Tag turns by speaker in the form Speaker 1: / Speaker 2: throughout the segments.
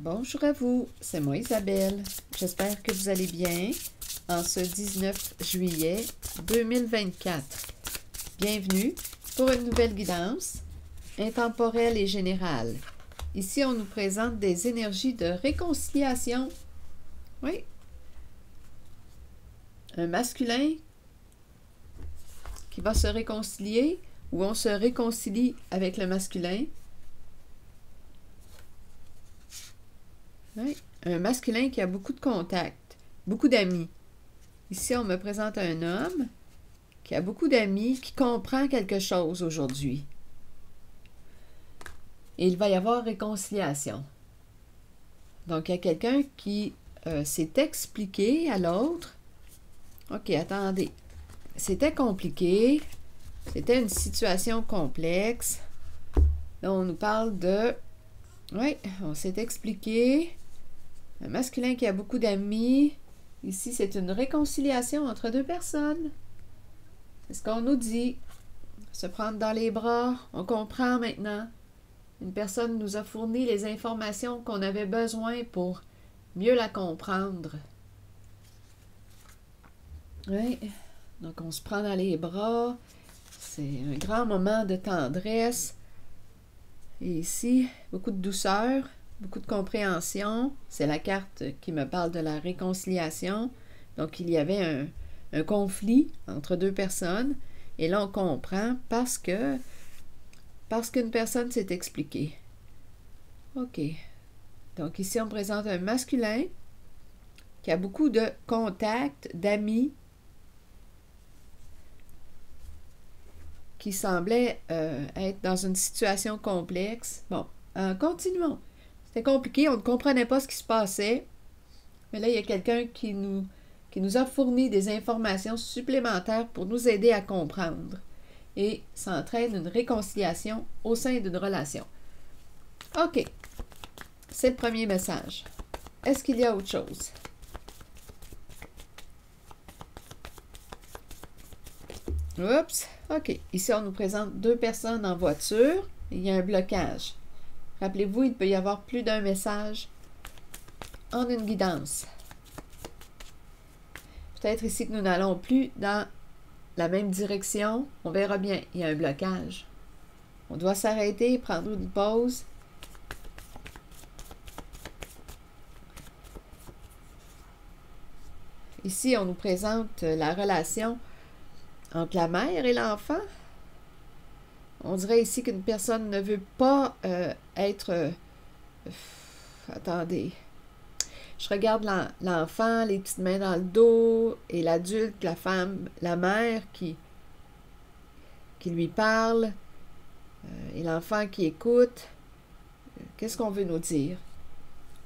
Speaker 1: Bonjour à vous, c'est moi Isabelle. J'espère que vous allez bien en ce 19 juillet 2024. Bienvenue pour une nouvelle guidance intemporelle et générale. Ici, on nous présente des énergies de réconciliation. Oui. Un masculin qui va se réconcilier ou on se réconcilie avec le masculin. Oui. Un masculin qui a beaucoup de contacts, beaucoup d'amis. Ici, on me présente un homme qui a beaucoup d'amis, qui comprend quelque chose aujourd'hui. Et il va y avoir réconciliation. Donc, il y a quelqu'un qui s'est expliqué à l'autre. OK, attendez. C'était compliqué. C'était une situation complexe. Là, on nous parle de... Oui, on s'est expliqué. Un masculin qui a beaucoup d'amis. Ici, c'est une réconciliation entre deux personnes. C'est ce qu'on nous dit. Se prendre dans les bras. On comprend maintenant. Une personne nous a fourni les informations qu'on avait besoin pour mieux la comprendre. Oui. Donc, on se prend dans les bras. C'est un grand moment de tendresse. Et ici, beaucoup de douceur, beaucoup de compréhension. C'est la carte qui me parle de la réconciliation. Donc, il y avait un conflit entre deux personnes. Et là, on comprend parce qu'une personne s'est expliquée. OK. Donc, ici, on présente un masculin qui a beaucoup de contacts, d'amis, qui semblait être dans une situation complexe. Bon, continuons. C'était compliqué, on ne comprenait pas ce qui se passait. Mais là, il y a quelqu'un qui nous a fourni des informations supplémentaires pour nous aider à comprendre. Et ça entraîne une réconciliation au sein d'une relation. OK. C'est le premier message. Est-ce qu'il y a autre chose? Oups, OK. Ici, on nous présente deux personnes en voiture. Il y a un blocage. Rappelez-vous, il peut y avoir plus d'un message en une guidance. Peut-être ici que nous n'allons plus dans la même direction. On verra bien. Il y a un blocage. On doit s'arrêter, prendre une pause. Ici, on nous présente la relation entre la mère et l'enfant. On dirait ici qu'une personne ne veut pas être... attendez. Je regarde l'enfant, les petites mains dans le dos, et l'adulte, la femme, la mère qui lui parle, et l'enfant qui écoute. Qu'est-ce qu'on veut nous dire?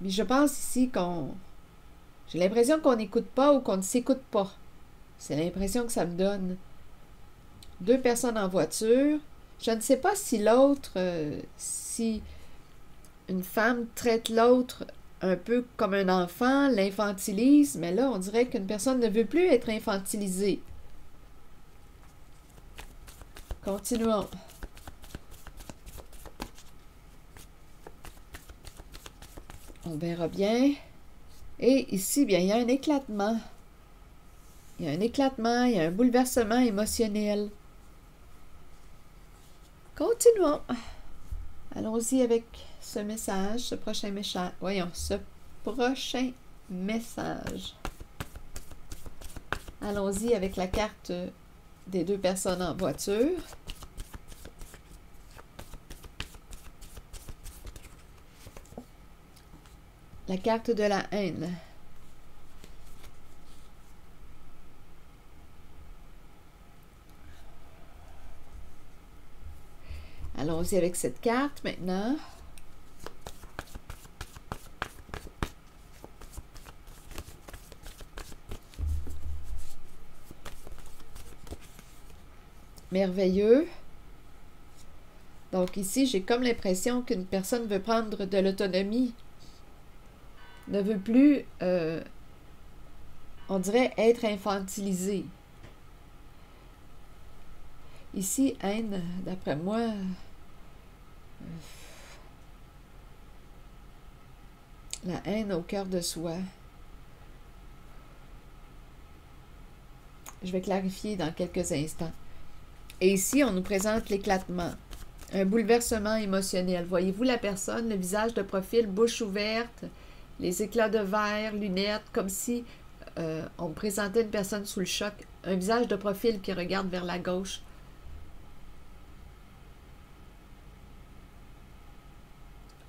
Speaker 1: Mais je pense ici j'ai l'impression qu'on n'écoute pas ou qu'on ne s'écoute pas. C'est l'impression que ça me donne. Deux personnes en voiture. Je ne sais pas si si une femme traite l'autre un peu comme un enfant, l'infantilise, mais là, on dirait qu'une personne ne veut plus être infantilisée. Continuons. On verra bien. Et ici, bien, il y a un éclatement. Il y a un éclatement, il y a un bouleversement émotionnel. Continuons. Allons-y avec ce message, ce prochain message. Voyons, ce prochain message. Allons-y avec la carte des deux personnes en voiture. La carte de la haine. Allons-y avec cette carte maintenant. Merveilleux. Donc ici, j'ai comme l'impression qu'une personne veut prendre de l'autonomie. Ne veut plus, on dirait, être infantilisée. Ici, haine, d'après moi, La haine au cœur de soi. Je vais clarifier dans quelques instants. Et ici, on nous présente l'éclatement. Un bouleversement émotionnel. Voyez-vous la personne, le visage de profil, bouche ouverte, les éclats de verre, lunettes, comme si on présentait une personne sous le choc. Un visage de profil qui regarde vers la gauche.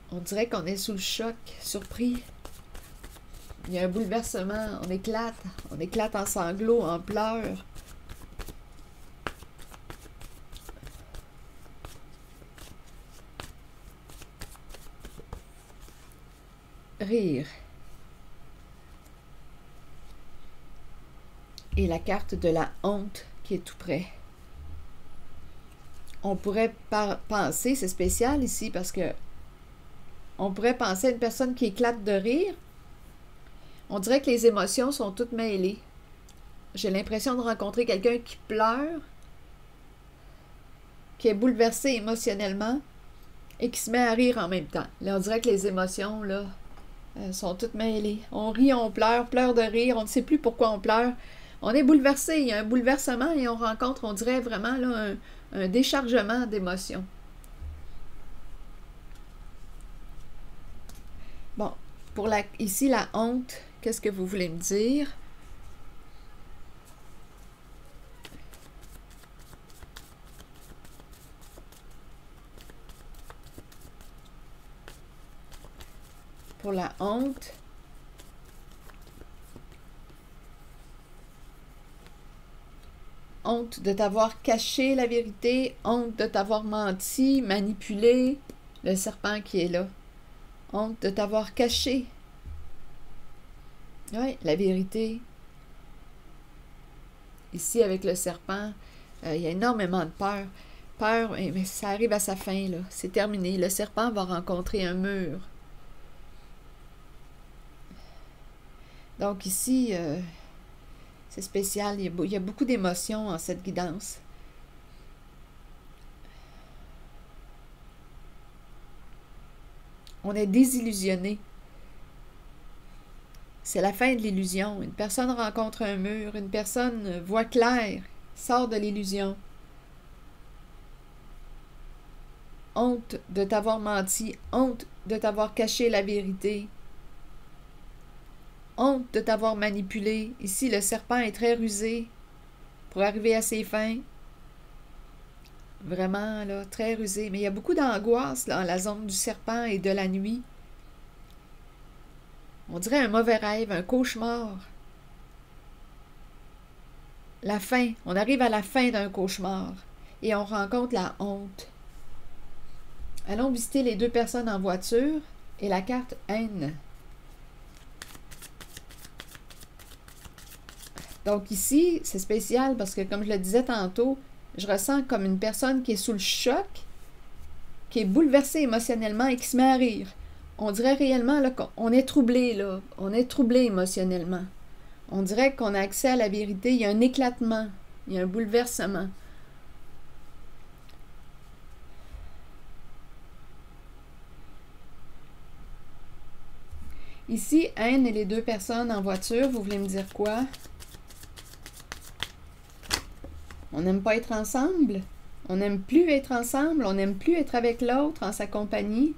Speaker 1: On dirait qu'on est sous le choc, surpris. Il y a un bouleversement, on éclate en sanglots, en pleurs. Rire. Et la carte de la honte qui est tout près. On pourrait penser, c'est spécial ici parce que on pourrait penser à une personne qui éclate de rire. On dirait que les émotions sont toutes mêlées. J'ai l'impression de rencontrer quelqu'un qui pleure, qui est bouleversé émotionnellement et qui se met à rire en même temps. Là, on dirait que les émotions, là, sont toutes mêlées. On rit, on pleure, pleure de rire, on ne sait plus pourquoi on pleure. On est bouleversé, il y a un bouleversement et on rencontre, on dirait vraiment là, un déchargement d'émotions. Bon, pour ici, la honte, qu'est-ce que vous voulez me dire? Pour la honte, honte de t'avoir caché la vérité, honte de t'avoir menti, manipulé, le serpent qui est là. Honte de t'avoir caché. Oui, la vérité. Ici, avec le serpent, il y a énormément de peur. Peur, mais ça arrive à sa fin, là. C'est terminé. Le serpent va rencontrer un mur. Donc ici, c'est spécial. Il y a beaucoup d'émotions en cette guidance. On est désillusionné. C'est la fin de l'illusion. Une personne rencontre un mur, une personne voit clair, sort de l'illusion. Honte de t'avoir menti, honte de t'avoir caché la vérité, honte de t'avoir manipulé. Ici, le serpent est très rusé pour arriver à ses fins. Vraiment, là, très rusé. Mais il y a beaucoup d'angoisse dans la zone du serpent et de la nuit. On dirait un mauvais rêve, un cauchemar. La fin. On arrive à la fin d'un cauchemar et on rencontre la honte. Allons visiter les deux personnes en voiture et la carte haine. Donc ici, c'est spécial parce que, comme je le disais tantôt, je ressens comme une personne qui est sous le choc, qui est bouleversée émotionnellement et qui se met à rire. On dirait réellement là, qu'on est troublé, là. On est troublé émotionnellement. On dirait qu'on a accès à la vérité. Il y a un éclatement. Il y a un bouleversement. Ici, haine et les deux personnes en voiture, vous voulez me dire quoi? On n'aime pas être ensemble? On n'aime plus être ensemble? On n'aime plus être avec l'autre, en sa compagnie?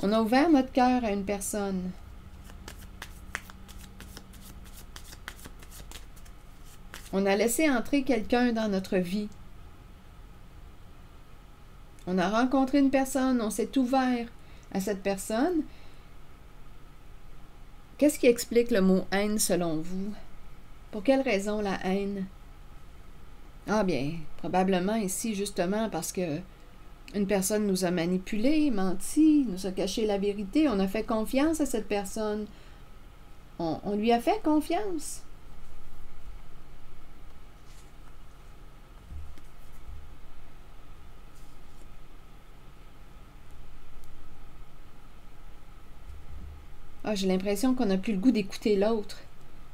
Speaker 1: On a ouvert notre cœur à une personne. On a laissé entrer quelqu'un dans notre vie. On a rencontré une personne, on s'est ouvert à cette personne. Qu'est-ce qui explique le mot haine selon vous? Pour quelle raison la haine? Ah bien, probablement ici justement parce que une personne nous a manipulés, menti, nous a caché la vérité, on a fait confiance à cette personne. On lui a fait confiance. Ah, j'ai l'impression qu'on n'a plus le goût d'écouter l'autre.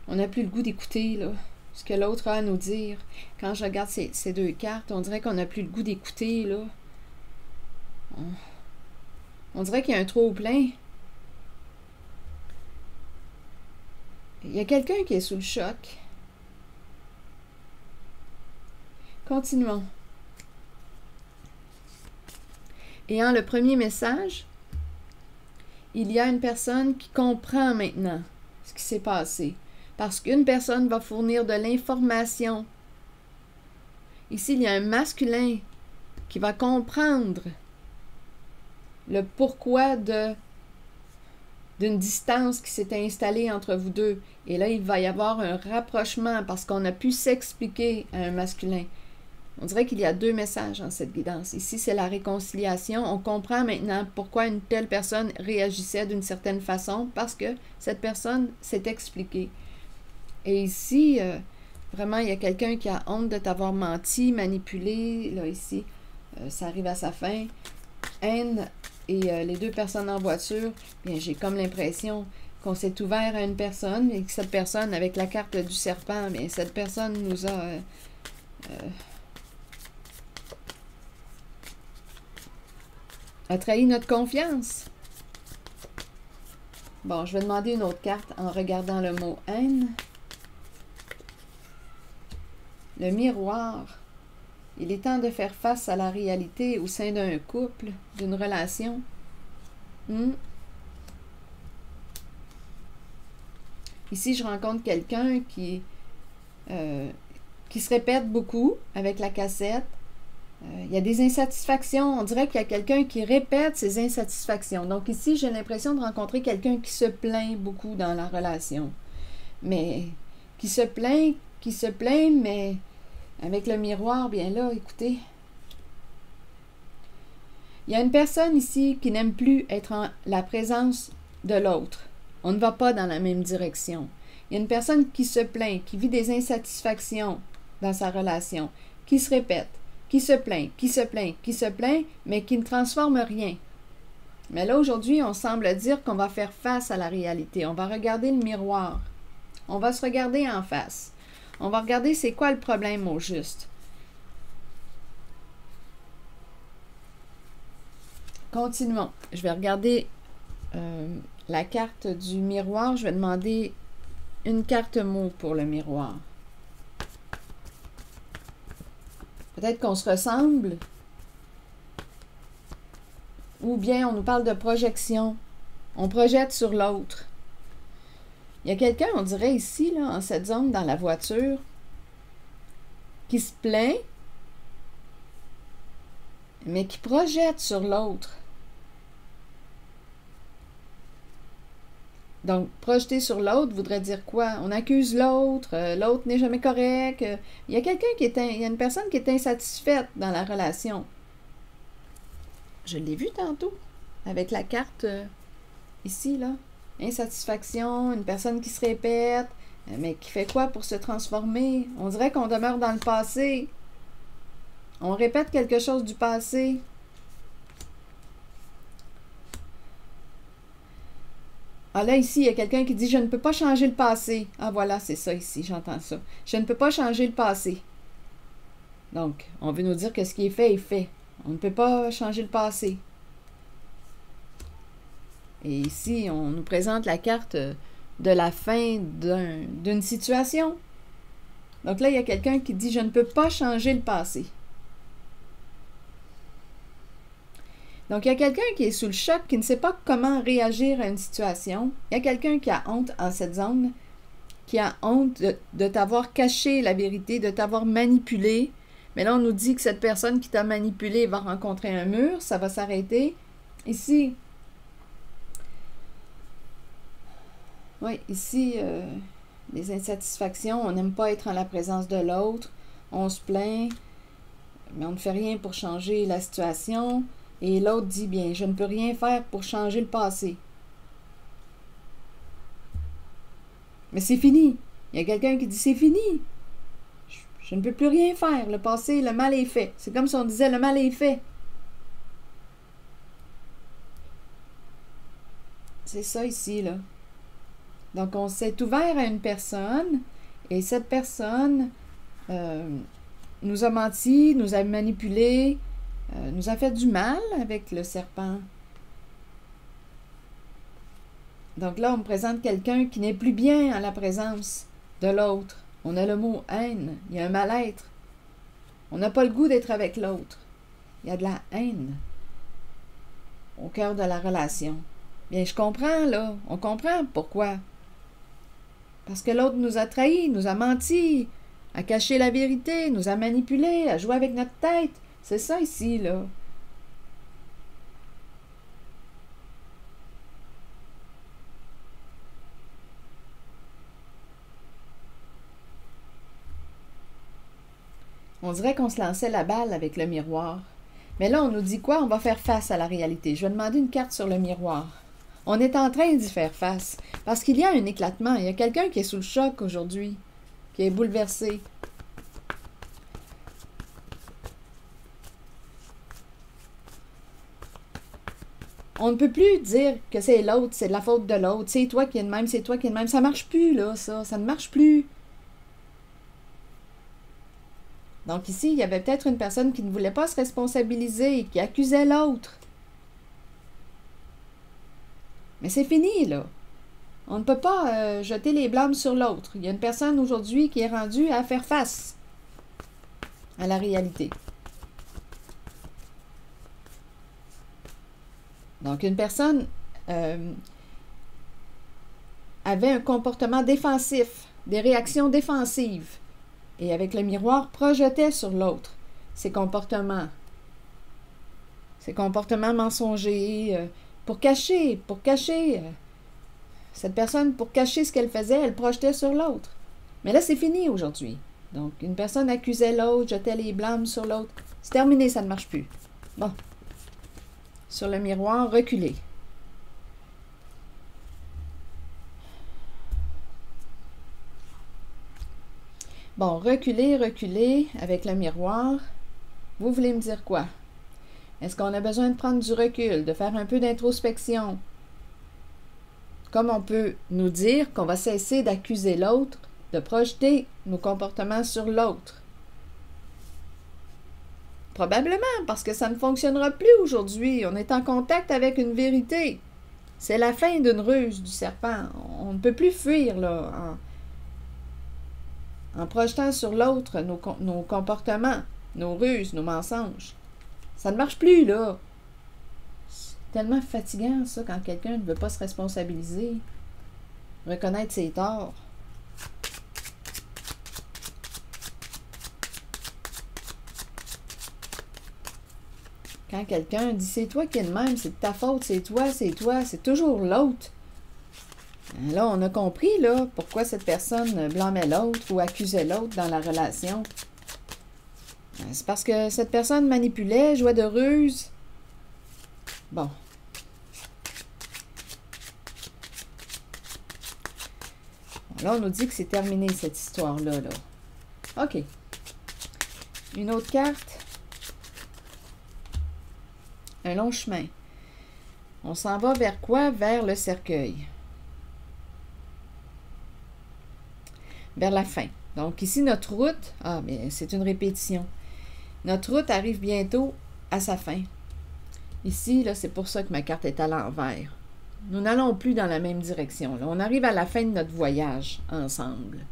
Speaker 1: On n'a plus le goût d'écouter, là, ce que l'autre a à nous dire. Quand je regarde ces deux cartes, on dirait qu'on n'a plus le goût d'écouter, là. On dirait qu'il y a un trop-plein. il y a quelqu'un qui est sous le choc. Continuons. Ayant le premier message, il y a une personne qui comprend maintenant ce qui s'est passé. Parce qu'une personne va fournir de l'information. Ici, il y a un masculin qui va comprendre le pourquoi d'une distance qui s'est installée entre vous deux. Et là, il va y avoir un rapprochement parce qu'on a pu s'expliquer à un masculin. On dirait qu'il y a deux messages dans cette guidance. Ici, c'est la réconciliation. On comprend maintenant pourquoi une telle personne réagissait d'une certaine façon parce que cette personne s'est expliquée. Et ici, vraiment, il y a quelqu'un qui a honte de t'avoir menti, manipulé. Là, ici, ça arrive à sa fin. Haine et les deux personnes en voiture, bien, j'ai comme l'impression qu'on s'est ouvert à une personne et que cette personne, avec la carte du serpent, bien, cette personne nous a trahi notre confiance. Bon, je vais demander une autre carte en regardant le mot haine. Le miroir. Il est temps de faire face à la réalité au sein d'un couple, d'une relation. Ici, je rencontre quelqu'un qui se répète beaucoup avec la cassette. Il y a des insatisfactions. On dirait qu'il y a quelqu'un qui répète ses insatisfactions. Donc ici, j'ai l'impression de rencontrer quelqu'un qui se plaint beaucoup dans la relation. Mais qui se plaint, mais avec le miroir, bien là, écoutez. Il y a une personne ici qui n'aime plus être en la présence de l'autre. On ne va pas dans la même direction. Il y a une personne qui se plaint, qui vit des insatisfactions dans sa relation, qui se répète, qui se plaint, mais qui ne transforme rien. Mais là, aujourd'hui, on semble dire qu'on va faire face à la réalité. On va regarder le miroir. On va se regarder en face. On va regarder c'est quoi le problème au juste. Continuons. Je vais regarder la carte du miroir. Je vais demander une carte mot pour le miroir. Peut-être qu'on se ressemble. Ou bien on nous parle de projection. On projette sur l'autre. Il y a quelqu'un, on dirait ici, là, en cette zone, dans la voiture, qui se plaint, mais qui projette sur l'autre. Donc, projeter sur l'autre voudrait dire quoi? On accuse l'autre, l'autre n'est jamais correct. Il y a quelqu'un il y a une personne qui est insatisfaite dans la relation. Je l'ai vu tantôt, avec la carte ici, là. Insatisfaction, une personne qui se répète, mais qui fait quoi pour se transformer? On dirait qu'on demeure dans le passé. On répète quelque chose du passé. Ah là, ici, il y a quelqu'un qui dit « Je ne peux pas changer le passé. » Ah voilà, c'est ça ici, j'entends ça. « Je ne peux pas changer le passé. » Donc, on veut nous dire que ce qui est fait est fait. On ne peut pas changer le passé. Et ici, on nous présente la carte de la fin d'une situation. Donc là, il y a quelqu'un qui dit « Je ne peux pas changer le passé. » Donc, il y a quelqu'un qui est sous le choc, qui ne sait pas comment réagir à une situation. Il y a quelqu'un qui a honte en cette zone, qui a honte de t'avoir caché la vérité, de t'avoir manipulé. Mais là, on nous dit que cette personne qui t'a manipulé va rencontrer un mur, ça va s'arrêter. Ici, oui, ici, les insatisfactions, on n'aime pas être en la présence de l'autre, on se plaint, mais on ne fait rien pour changer la situation. Et l'autre dit, bien, je ne peux rien faire pour changer le passé. Mais c'est fini. Il y a quelqu'un qui dit, c'est fini. Je ne peux plus rien faire. Le passé, le mal est fait. C'est comme si on disait, le mal est fait. C'est ça ici, là. Donc, on s'est ouvert à une personne et cette personne nous a menti, nous a manipulé, nous a fait du mal avec le serpent. Donc là, on me présente quelqu'un qui n'est plus bien en la présence de l'autre. On a le mot haine, il y a un mal-être. On n'a pas le goût d'être avec l'autre. Il y a de la haine au cœur de la relation. Bien, je comprends, là. On comprend pourquoi. Parce que l'autre nous a trahis, nous a menti, a caché la vérité, nous a manipulés, a joué avec notre tête. C'est ça ici, là. On dirait qu'on se lançait la balle avec le miroir. Mais là, on nous dit quoi? On va faire face à la réalité. Je vais demander une carte sur le miroir. On est en train d'y faire face. Parce qu'il y a un éclatement. Il y a quelqu'un qui est sous le choc aujourd'hui, qui est bouleversé. On ne peut plus dire que c'est l'autre, c'est de la faute de l'autre. C'est toi qui es de même, c'est toi qui es de même. Ça marche plus, là, ça. Ça ne marche plus. Donc ici, il y avait peut-être une personne qui ne voulait pas se responsabiliser, qui accusait l'autre. Mais c'est fini, là. On ne peut pas jeter les blâmes sur l'autre. Il y a une personne aujourd'hui qui est rendue à faire face à la réalité. Donc, une personne avait un comportement défensif, des réactions défensives, et avec le miroir, projetait sur l'autre ses comportements mensongers, pour cacher. Cette personne, pour cacher ce qu'elle faisait, elle projetait sur l'autre. Mais là, c'est fini aujourd'hui. Donc, une personne accusait l'autre, jetait les blâmes sur l'autre. C'est terminé, ça ne marche plus. Bon. Sur le miroir, reculez. Bon, reculez avec le miroir. Vous voulez me dire quoi? Est-ce qu'on a besoin de prendre du recul, de faire un peu d'introspection? Comme on peut nous dire qu'on va cesser d'accuser l'autre, de projeter nos comportements sur l'autre. Probablement, parce que ça ne fonctionnera plus aujourd'hui. On est en contact avec une vérité. C'est la fin d'une ruse du serpent. On ne peut plus fuir, là, en projetant sur l'autre nos comportements, nos ruses, nos mensonges. Ça ne marche plus, là. C'est tellement fatigant, ça, quand quelqu'un ne veut pas se responsabiliser, reconnaître ses torts. Quand quelqu'un dit « c'est toi qui es de même, c'est de ta faute, c'est toi, c'est toujours l'autre ». Là, on a compris, là, pourquoi cette personne blâmait l'autre ou accusait l'autre dans la relation. C'est parce que cette personne manipulait, jouait de ruse. Bon. Là, on nous dit que c'est terminé, cette histoire-là, là. OK. Une autre carte. Un long chemin. On s'en va vers quoi? Vers le cercueil. Vers la fin. Donc ici, notre route, mais c'est une répétition. Notre route arrive bientôt à sa fin. Ici, là, c'est pour ça que ma carte est à l'envers. Nous n'allons plus dans la même direction. Là. On arrive à la fin de notre voyage ensemble.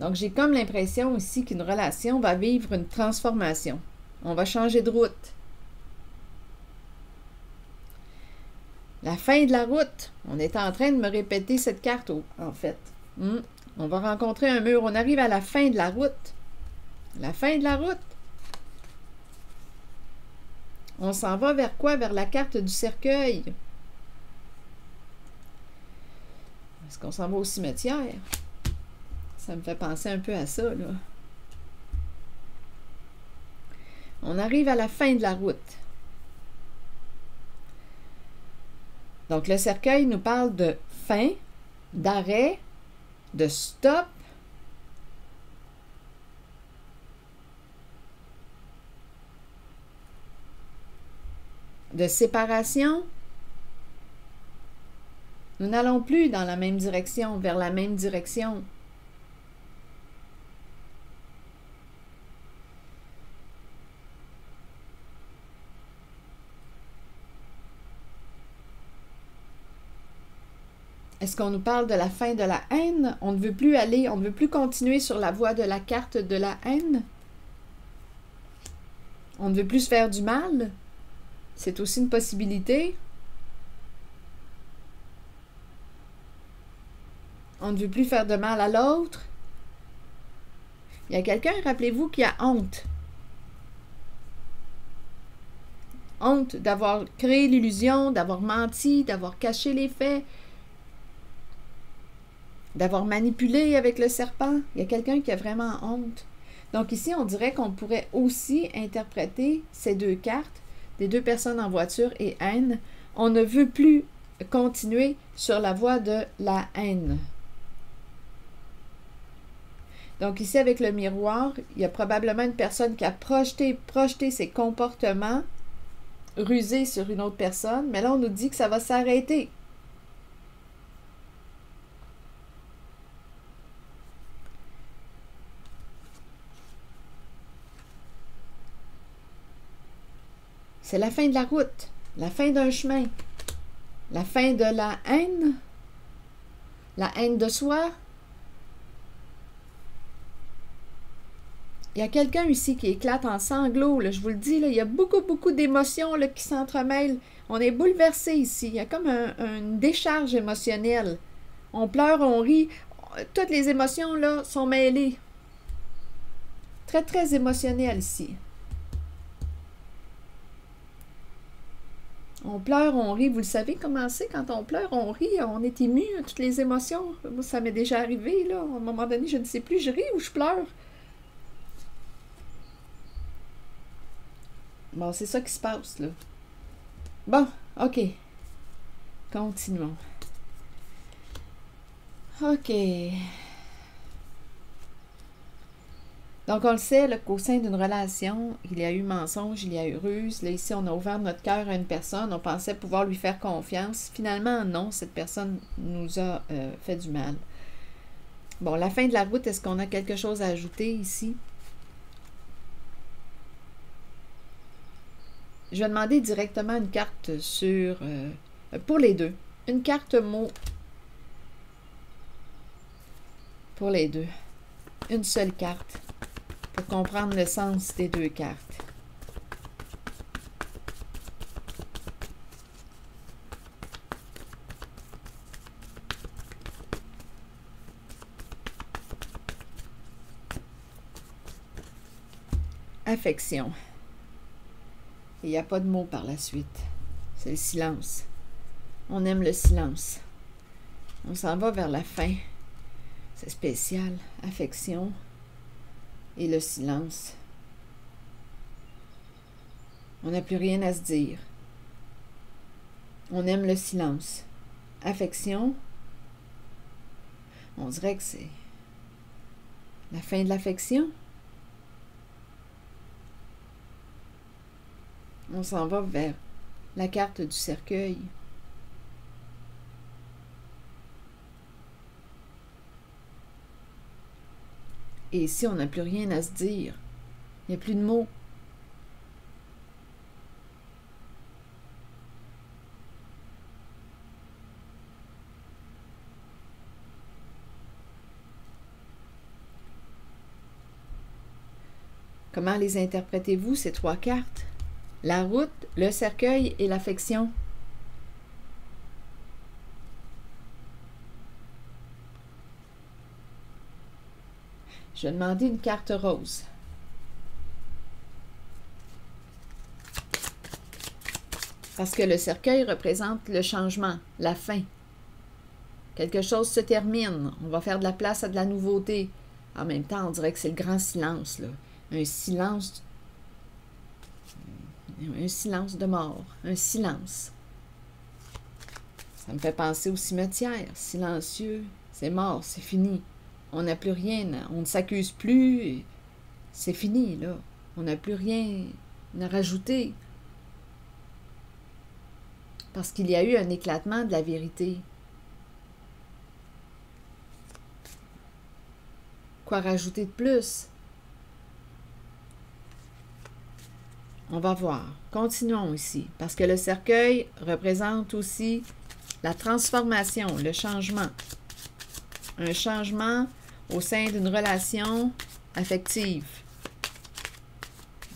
Speaker 1: Donc, j'ai comme l'impression ici qu'une relation va vivre une transformation. On va changer de route. La fin de la route. On est en train de me répéter cette carte, en fait. On va rencontrer un mur. On arrive à la fin de la route. La fin de la route. On s'en va vers quoi? Vers la carte du cercueil. Est-ce qu'on s'en va au cimetière? Ça me fait penser un peu à ça, là. On arrive à la fin de la route. Donc, le cercueil nous parle de fin, d'arrêt, de stop, de séparation. Nous n'allons plus dans la même direction, vers la même direction. Est-ce qu'on nous parle de la fin de la haine? On ne veut plus aller, on ne veut plus continuer sur la voie de la carte de la haine? On ne veut plus se faire du mal? C'est aussi une possibilité. On ne veut plus faire de mal à l'autre. Il y a quelqu'un, rappelez-vous, qui a honte. Honte d'avoir créé l'illusion, d'avoir menti, d'avoir caché les faits, d'avoir manipulé avec le serpent. Il y a quelqu'un qui a vraiment honte. Donc ici, on dirait qu'on pourrait aussi interpréter ces deux cartes, des deux personnes en voiture et haine. On ne veut plus continuer sur la voie de la haine. Donc ici, avec le miroir, il y a probablement une personne qui a projeté ses comportements rusés sur une autre personne, mais là, on nous dit que ça va s'arrêter. C'est la fin de la route, la fin d'un chemin, la fin de la haine de soi. Il y a quelqu'un ici qui éclate en sanglots, là, je vous le dis, là, il y a beaucoup d'émotions là, qui s'entremêlent. On est bouleversé ici, il y a comme une décharge émotionnelle. On pleure, on rit, toutes les émotions là sont mêlées. Très émotionnel ici. On pleure, on rit. Vous le savez comment c'est quand on pleure, on rit, on est ému, toutes les émotions. Moi, ça m'est déjà arrivé, là. À un moment donné, je ne sais plus, je ris ou je pleure. Bon, c'est ça qui se passe, là. Bon, OK. Continuons. OK. Donc, on le sait, qu'au sein d'une relation, il y a eu mensonge, il y a eu ruse. Là, ici, on a ouvert notre cœur à une personne. On pensait pouvoir lui faire confiance. Finalement, non, cette personne nous a fait du mal. Bon, la fin de la route, est-ce qu'on a quelque chose à ajouter ici? Je vais demander directement une carte sur... pour les deux. Une carte mot pour les deux. Une seule carte pour comprendre le sens des deux cartes. Affection. Il n'y a pas de mots par la suite. C'est le silence. On aime le silence. On s'en va vers la fin. C'est spécial. Affection et le silence. On n'a plus rien à se dire. On aime le silence. Affection. On dirait que c'est la fin de l'affection. On s'en va vers la carte du cercueil. Et ici, on n'a plus rien à se dire. Il n'y a plus de mots. Comment les interprétez-vous, ces trois cartes? La route, le cercueil et l'affection. Je vais demander une carte rose. Parce que le cercueil représente le changement, la fin. Quelque chose se termine. On va faire de la place à de la nouveauté. En même temps, on dirait que c'est le grand silence, là. Un silence de mort, un silence. Ça me fait penser au cimetière, silencieux, c'est mort, c'est fini. On n'a plus rien, on ne s'accuse plus, c'est fini, là. On n'a plus rien à rajouter. Parce qu'il y a eu un éclatement de la vérité. Quoi rajouter de plus? On va voir. Continuons ici. Parce que le cercueil représente aussi la transformation, le changement. Un changement au sein d'une relation affective.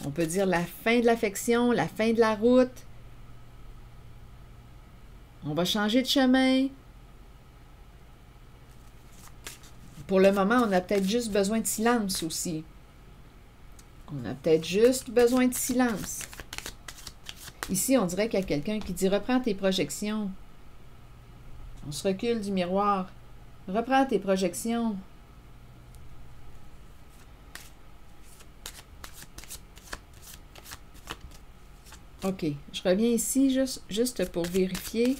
Speaker 1: On peut dire la fin de l'affection, la fin de la route. On va changer de chemin. Pour le moment, on a peut-être juste besoin de silence aussi. On a peut-être juste besoin de silence. Ici, on dirait qu'il y a quelqu'un qui dit « Reprends tes projections ». On se recule du miroir. « Reprends tes projections ». OK, je reviens ici juste pour vérifier.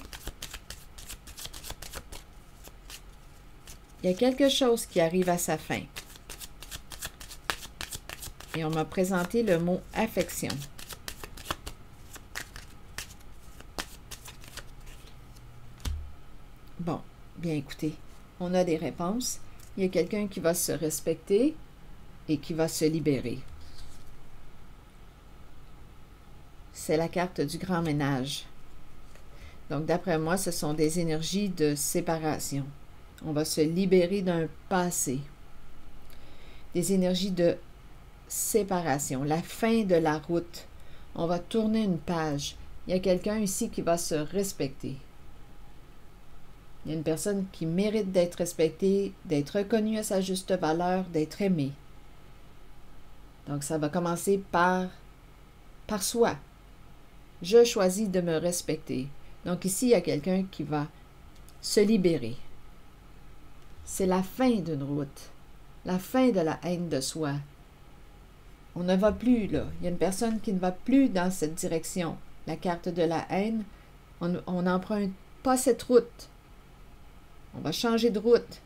Speaker 1: Il y a quelque chose qui arrive à sa fin. Et on m'a présenté le mot « affection ». Bon, bien écoutez, on a des réponses. Il y a quelqu'un qui va se respecter et qui va se libérer. C'est la carte du grand ménage. Donc, d'après moi, ce sont des énergies de séparation. On va se libérer d'un passé. Des énergies de séparation. La fin de la route. On va tourner une page. Il y a quelqu'un ici qui va se respecter. Il y a une personne qui mérite d'être respectée, d'être reconnue à sa juste valeur, d'être aimée. Donc, ça va commencer par soi. Je choisis de me respecter. Donc ici, il y a quelqu'un qui va se libérer. C'est la fin d'une route, la fin de la haine de soi. On ne va plus là. Il y a une personne qui ne va plus dans cette direction. La carte de la haine, on n'emprunte pas cette route. On va changer de route.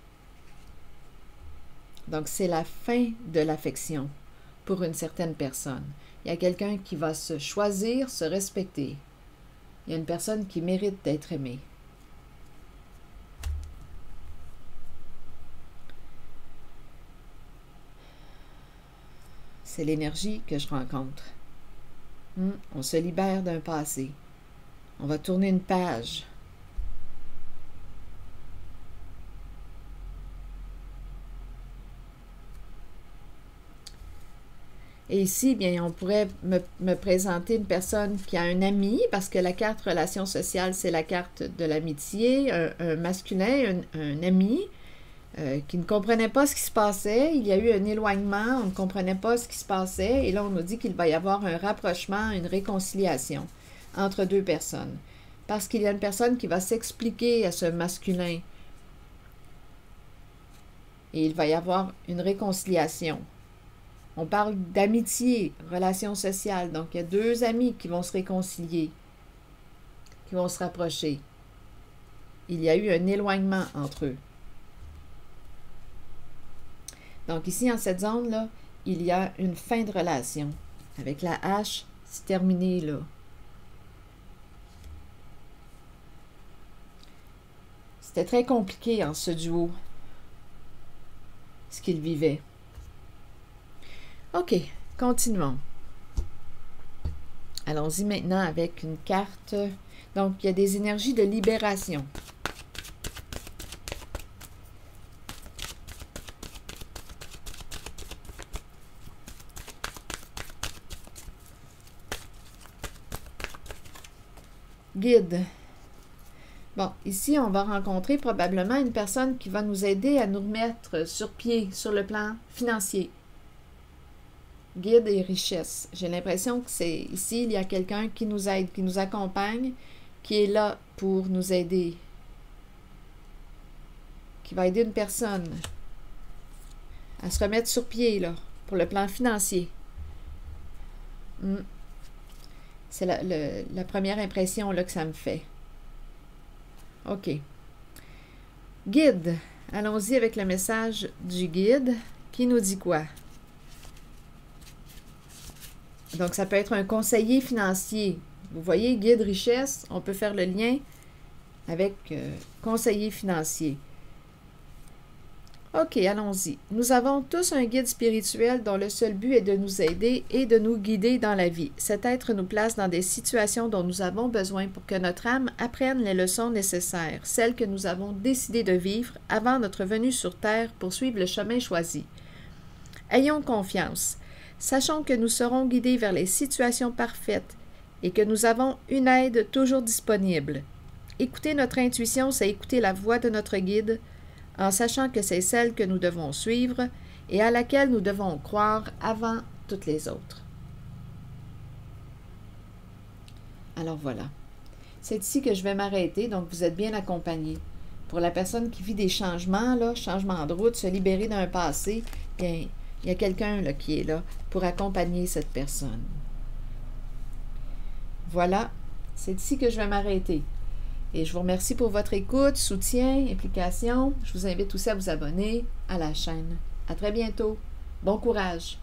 Speaker 1: Donc c'est la fin de l'affection pour une certaine personne. Il y a quelqu'un qui va se choisir, se respecter. Il y a une personne qui mérite d'être aimée. C'est l'énergie que je rencontre. On se libère d'un passé. On va tourner une page. Et ici, bien, on pourrait me présenter une personne qui a un ami, parce que la carte relation sociale, c'est la carte de l'amitié, un masculin, un ami, qui ne comprenait pas ce qui se passait. Il y a eu un éloignement, on ne comprenait pas ce qui se passait. Et là, on nous dit qu'il va y avoir un rapprochement, une réconciliation entre deux personnes. Parce qu'il y a une personne qui va s'expliquer à ce masculin. Et il va y avoir une réconciliation. On parle d'amitié, relation sociale. Donc, il y a deux amis qui vont se réconcilier, qui vont se rapprocher. Il y a eu un éloignement entre eux. Donc, ici, en cette zone-là, il y a une fin de relation. Avec la hache, c'est terminé, là. C'était très compliqué en ce duo, ce qu'ils vivaient. OK, continuons. Allons-y maintenant avec une carte. Donc, il y a des énergies de libération. Guide. Bon, ici, on va rencontrer probablement une personne qui va nous aider à nous remettre sur pied, sur le plan financier. Guide et richesse. J'ai l'impression que c'est ici, il y a quelqu'un qui nous aide, qui nous accompagne, qui est là pour nous aider, qui va aider une personne à se remettre sur pied, là, pour le plan financier. C'est la première impression là, que ça me fait. OK. Guide. Allons-y avec le message du guide qui nous dit quoi? Donc, ça peut être un conseiller financier. Vous voyez, guide richesse, on peut faire le lien avec conseiller financier. OK, allons-y. Nous avons tous un guide spirituel dont le seul but est de nous aider et de nous guider dans la vie. Cet être nous place dans des situations dont nous avons besoin pour que notre âme apprenne les leçons nécessaires, celles que nous avons décidé de vivre avant notre venue sur Terre pour suivre le chemin choisi. Ayons confiance. Sachons que nous serons guidés vers les situations parfaites et que nous avons une aide toujours disponible. Écouter notre intuition, c'est écouter la voix de notre guide, en sachant que c'est celle que nous devons suivre et à laquelle nous devons croire avant toutes les autres. Alors voilà. C'est ici que je vais m'arrêter, donc vous êtes bien accompagnés. Pour la personne qui vit des changements, là, changement de route, se libérer d'un passé, bien, il y a quelqu'un là, qui est là pour accompagner cette personne. Voilà, c'est ici que je vais m'arrêter. Et je vous remercie pour votre écoute, soutien, implication. Je vous invite aussi à vous abonner à la chaîne. À très bientôt. Bon courage!